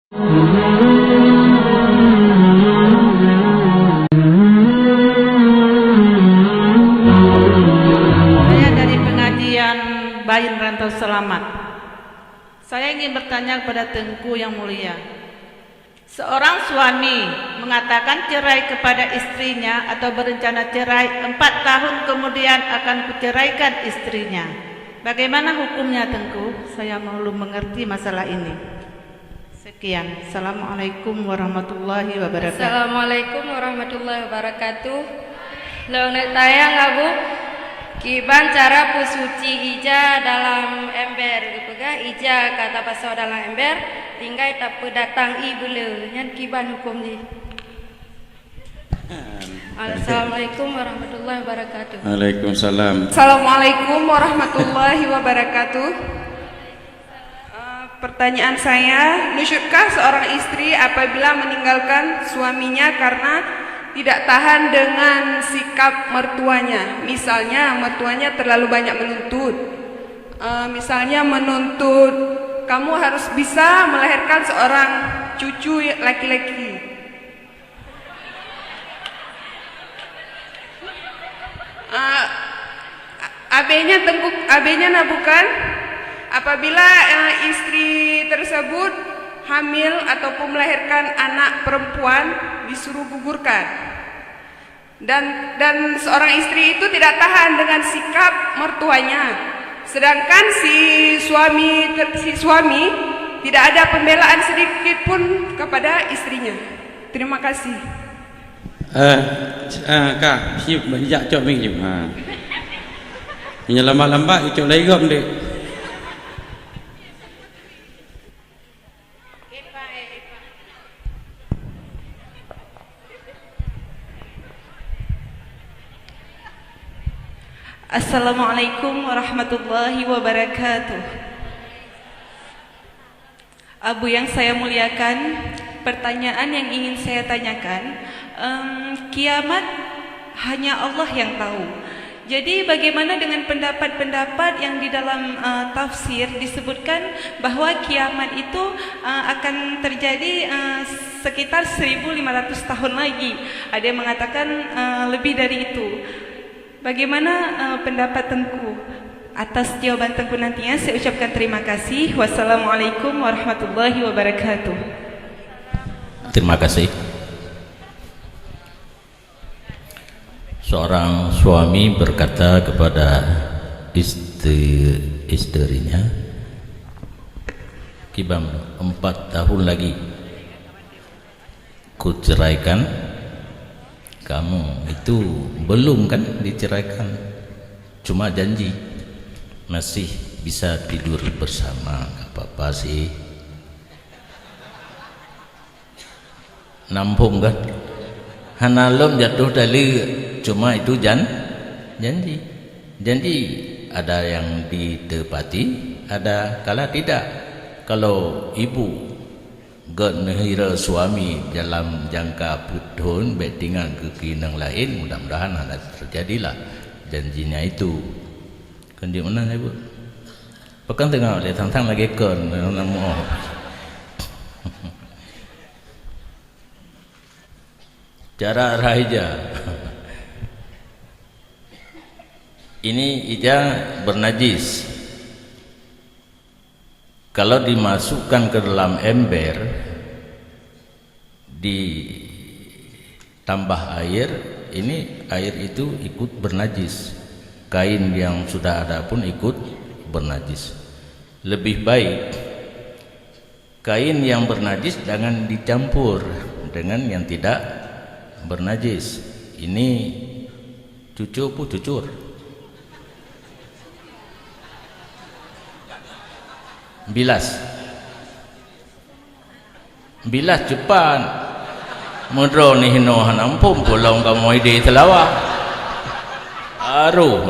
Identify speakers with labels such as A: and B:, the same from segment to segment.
A: Saya dari pengajian Bayin Rantau Selamat. Saya ingin bertanya kepada Tengku yang mulia. Seorang suami mengatakan cerai kepada istrinya atau berencana cerai 4 tahun kemudian akan kuceraikan istrinya. Bagaimana hukumnya, Tengku? Saya perlu mengerti masalah ini. Sekian. Assalamualaikum warahmatullahi wabarakatuh.
B: Assalamualaikum warahmatullahi wabarakatuh. Leonel tayang abu kiban cara pusuci ija dalam ember gepega ija kata pasal dalam ember tinggal tak datang ibu le nyan kiban hukum di. Assalamualaikum warahmatullahi wabarakatuh.
C: Waalaikumsalam.
D: Assalamualaikum warahmatullahi wabarakatuh. Pertanyaan saya, nusyutkah seorang istri apabila meninggalkan suaminya karena tidak tahan dengan sikap mertuanya? Misalnya mertuanya terlalu banyak menuntut, misalnya menuntut kamu harus bisa melahirkan seorang cucu laki-laki. AB-nya bukan. Apabila istri tersebut hamil ataupun melahirkan anak perempuan disuruh gugurkan, dan seorang istri itu tidak tahan dengan sikap mertuanya, sedangkan si suami tidak ada pembelaan sedikit pun kepada istrinya. Terima kasih.
C: Kak, siap banyak cok minggu. Menyelamat-lambat itu legam dek.
A: Assalamualaikum warahmatullahi wabarakatuh. Abu yang saya muliakan, pertanyaan yang ingin saya tanyakan, kiamat hanya Allah yang tahu. Jadi bagaimana dengan pendapat-pendapat yang di dalam tafsir disebutkan bahwa kiamat itu akan terjadi sekitar 1500 tahun lagi. Ada yang mengatakan lebih dari itu. Bagaimana pendapat Tengku? Atas jawaban Tengku nantinya saya ucapkan terima kasih. Wassalamualaikum warahmatullahi wabarakatuh.
E: Terima kasih. Seorang suami berkata kepada istrinya, Kibam 4 tahun lagi ku ceraikan kamu. Itu belum kan diceraikan, cuma janji masih bisa tidur bersama, gak apa-apa sih, nampung kan hanalom jatuh dari, cuma itu janji ada yang ditepati, ada kala tidak. Kalau ibu genhira suami dalam jangka putun betingan kekinang lain, mudah-mudahan ada terjadilah janjinya itu. Kan di mana ibu? Pekan tengah lihat tang lagi kan namu. Cara raja. Ini ija bernajis. Kalau dimasukkan ke dalam ember, ditambah air, ini air itu ikut bernajis. Kain yang sudah ada pun ikut bernajis. Lebih baik kain yang bernajis jangan dicampur dengan yang tidak bernajis. Ini cucu pun cucur. Bilas cepat modro ni hinohan ampun pulang kamu ide telawa aruh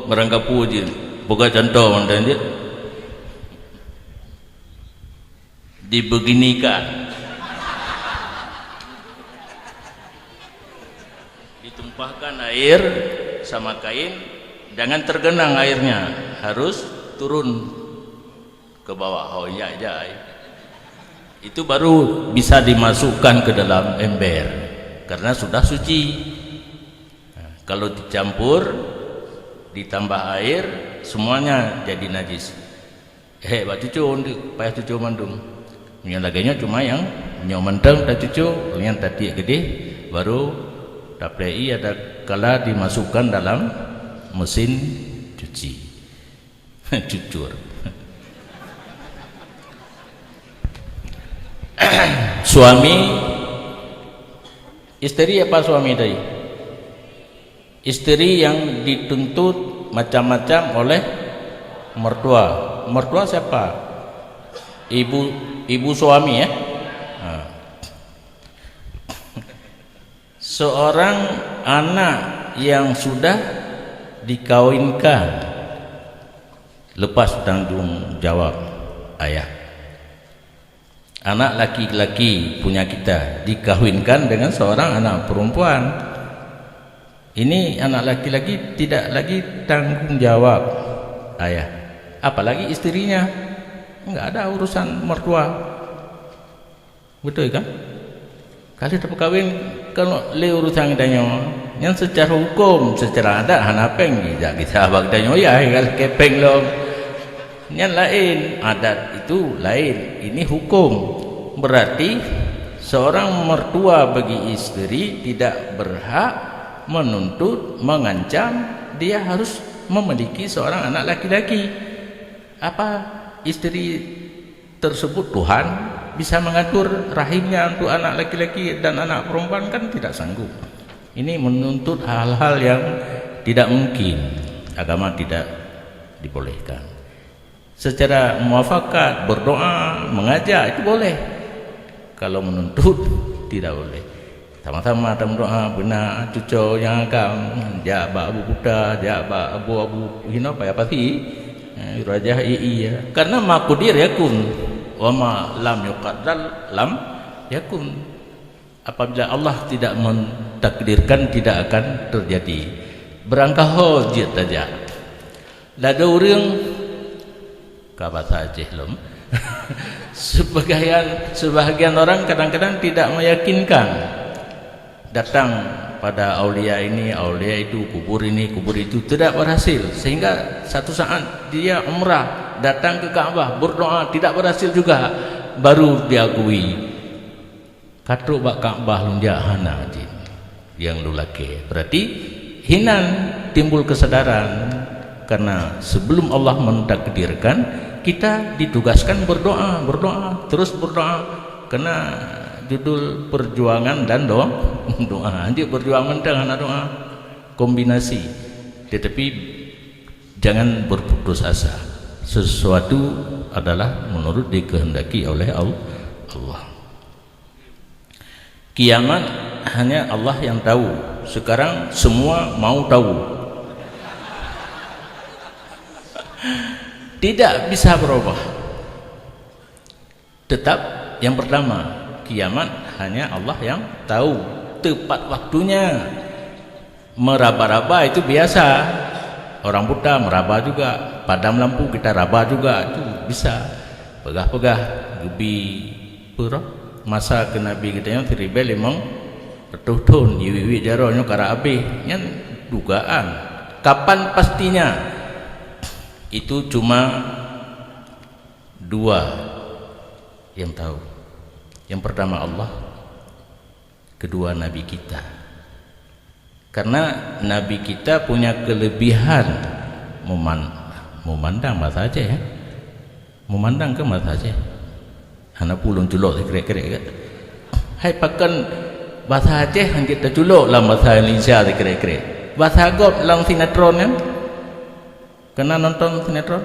E: merangkap puji buka contoh mantan dia dibeginikan, ditumpahkan air sama kain, jangan tergenang airnya, harus turun ke bawah. Oh iya, itu baru bisa dimasukkan ke dalam ember karena sudah suci. Nah, kalau dicampur ditambah air semuanya jadi najis. Pak cucu payah cucu mandung. Yang laganya cuma yang mentang dah cucu, yang tadi gede baru daplei ada kala dimasukkan dalam mesin cuci. Cucur. Suami istri apa suami tadi? Istri yang dituntut macam-macam oleh mertua. Mertua siapa? Ibu suami ya. Nah. Seorang anak yang sudah dikawinkan lepas tanggung jawab ayah. Anak laki-laki punya kita dikawinkan dengan seorang anak perempuan. Ini anak laki-laki tidak lagi tanggung jawab ayah, apalagi istrinya. Enggak ada urusan mertua. Betul kan? Kali dapat kawin kalau le urusan danyo yang secara hukum, secara adat hanapeng kita abang danyo ya kalau kepeng lo. Yang lain, adat itu lain, ini hukum. Berarti seorang mertua bagi istri tidak berhak menuntut, mengancam dia harus memiliki seorang anak laki-laki. Apa istri tersebut Tuhan bisa mengatur rahimnya untuk anak laki-laki dan anak perempuan? Kan tidak sanggup. Ini menuntut hal-hal yang tidak mungkin, agama tidak dibolehkan. Secara muafakat, berdoa, mengajak itu boleh. Kalau menuntut tidak boleh. Sama-sama dalam doa benar cucu yang akan jaba abu buta, jaba abu hina apa sih? Rajah iya. Karena makudir yakun, wa ma lam yuqaddar lam yakun. Apabila Allah tidak mentakdirkan tidak akan terjadi. Berangkah hojit saja. Ada orang kabata jehlum. Sebagian orang kadang-kadang tidak meyakinkan, datang pada aulia ini, aulia itu, kubur ini, kubur itu, tidak berhasil, sehingga satu saat dia umrah datang ke Ka'bah berdoa tidak berhasil juga, baru diakui katruk bak Ka'bah lunja hana yang lulake. Berarti hinan timbul kesadaran, karena sebelum Allah mentakdirkan kita ditugaskan berdoa, terus berdoa. Kena judul perjuangan dan doa. Nanti berjuang mentang anak doa kombinasi. Tetapi jangan berputus asa. Sesuatu adalah menurut dikehendaki oleh Allah. Kiamat hanya Allah yang tahu. Sekarang semua mau tahu. Tidak bisa berubah. Tetap yang pertama, kiamat hanya Allah yang tahu tepat waktunya. Meraba-raba itu biasa. Orang buta meraba juga, padam lampu kita raba juga, itu bisa. Pegah-pegah gebi pura masa ke Nabi kita yang tiribel limang retutun yiwi jaronyo kara abe yang dugaan. Kapan pastinya? Itu cuma dua yang tahu. Yang pertama Allah, kedua Nabi kita. Karena Nabi kita punya kelebihan memandang mata aja ya. Memandang ke mata aja. Anak pulung culok kira-kira. Hai pakan bahasa Aceh yang kita culok lah bahasa Indonesia kira-kira. Bahasa Arab lang sinetron kan? Kena nonton sinetron?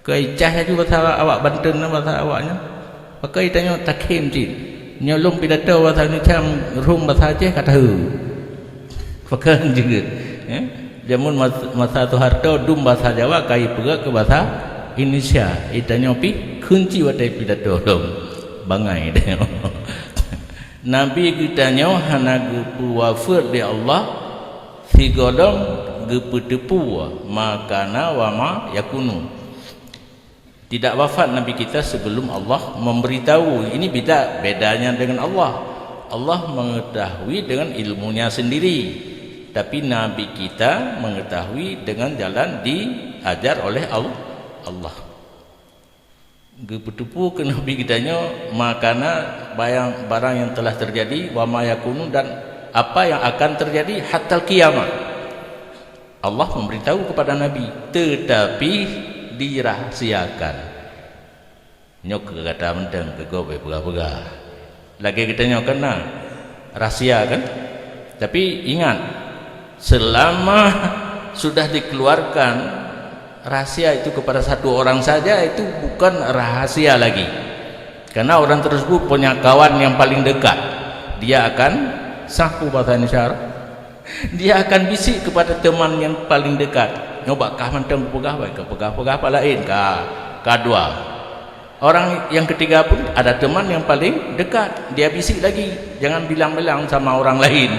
E: Keicah itu bahasa awak Banten bahasa awaknya. Pakai tanya takhim cik. Nyolong pidato bahasa Indonesia rum bahasa Aceh kata hu. Pakai juga. Ya. Jamun masa Soeharto dum bahasa Jawa kai pegak ke bahasa Indonesia. Itanya pi kunci wadai pidato dom. Bangai dia. Nabi kita nyo hana wafat di Allah Tigodom gepetepu makana wa ma yakunu. Tidak wafat Nabi kita sebelum Allah memberitahu. Ini bedanya dengan Allah. Allah mengetahui dengan ilmunya sendiri. Tapi Nabi kita mengetahui dengan jalan diajar oleh Allah. Gepetepu ke Nabi kitanya makana barang yang telah terjadi wa ma yakunu dan apa yang akan terjadi hatta kiamat. Allah memberitahu kepada Nabi tetapi dirahasiakan. Nyok kata menteng ke gobe pegah-pegah. Lagi kita nyok kena rahsia kan? Tapi ingat, selama sudah dikeluarkan rahasia itu kepada satu orang saja, itu bukan rahasia lagi. Karena orang tersebut punya kawan yang paling dekat. Dia akan saku bahasa Indonesia. Dia akan bisik kepada teman yang paling dekat. Nyoba kah mentang pegah baik ke pegah apa lain kedua. Orang yang ketiga pun ada teman yang paling dekat. Dia bisik lagi. Jangan bilang-bilang sama orang lain.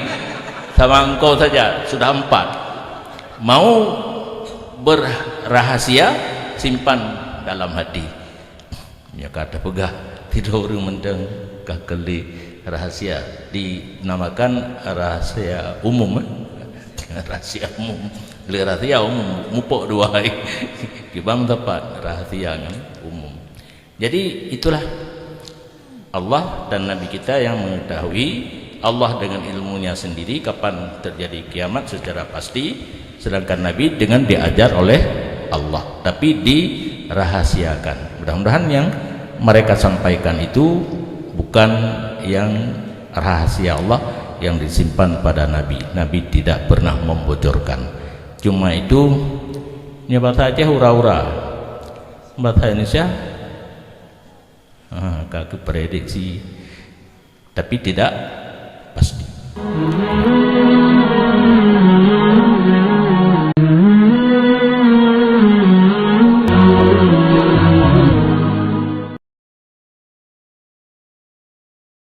E: Sama engkau saja sudah 4. Mau berrahasia simpan dalam hati. Ya kata pegah tidur mentang kakeli rahasia dinamakan rahasia umum. Rahasia umum. Rahasia umum mupok dua kibam tepat rahasia kan umum. Jadi itulah Allah dan Nabi kita yang mengetahui. Allah dengan ilmunya sendiri kapan terjadi kiamat secara pasti, sedangkan Nabi dengan diajar oleh Allah tapi dirahasiakan. Mudah-mudahan yang mereka sampaikan itu bukan yang rahasia Allah yang disimpan pada Nabi. Nabi tidak pernah membocorkan. Cuma itu nyebat aja hura-hura bahasa Indonesia kakek prediksi tapi tidak pasti.